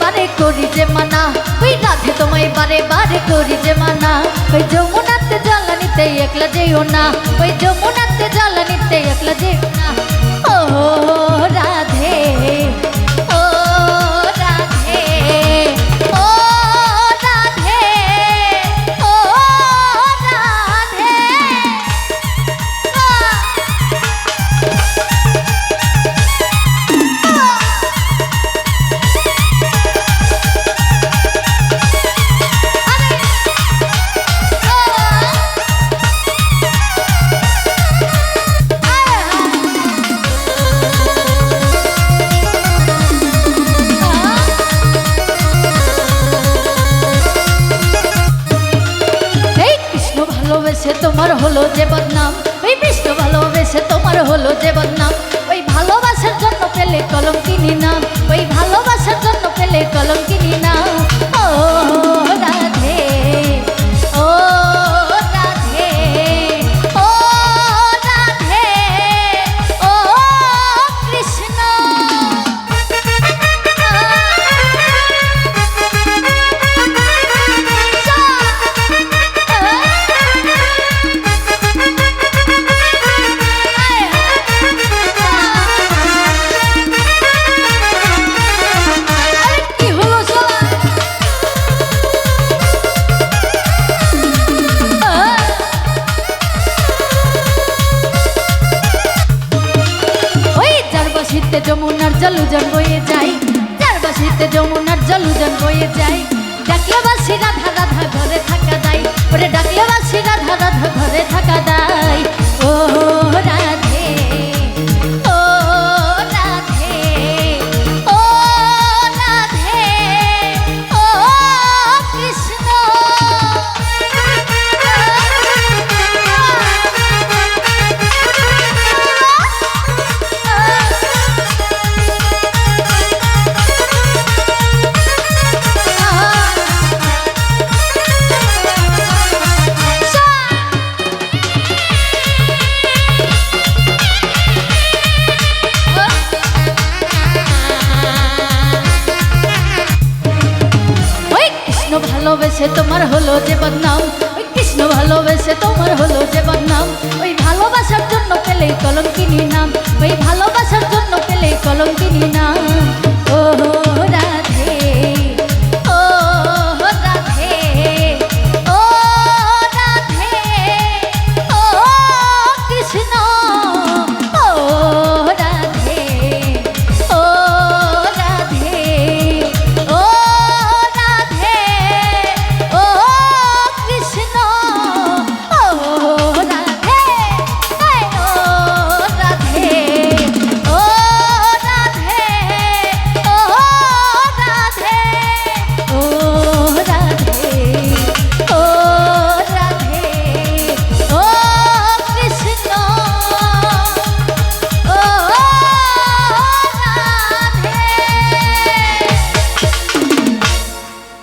বারে করি যে মানা, ওই রাধে তোমায় বারে বারে করি যে মানা। ওই যমুনাতে জ্বালানিতে একলা যেও না, ওই যমুনাতে জ্বালানিতে একলা যেও না। ও রাধে ও রাধে ও রাধে ও রাধে। ভালোবেসে তোমার হলো যে বদনাম, ওই কৃষ্ণ ভালোবেসে তোমার হলো যে বদনাম। ওই ভালোবাসার জন্য পেলে কলঙ্কিনী নাম, ওই ভালোবাসার জন্য পেলে কলঙ্কিনী নাম। ও রাধে ও রাধে ও রাধে ও কৃষ্ণ। যমুনার জলুজন বয়ে যাই, যার বাসিতে যমুনার জলুজন বয়ে যাই। ডাকলে বাসি রাধা রাধা ঘরে থাকা দাই, ওরে ডাকলে বাসি রাধা রাধা ঘরে থাকা দাই। ও রাধে ও রাধে ও রাধে ও কৃষ্ণ। ভালোবেসে তোমার হলো যে বদনাম, ওই কৃষ্ণ ভালোবেসে তোমার হলো যে বদনাম। ওই ভালোবাসার জন্য পেলে কলঙ্কিনী নাম, ওই ভালোবাসার জন্য পেলে কলঙ্কিনী নাম। ও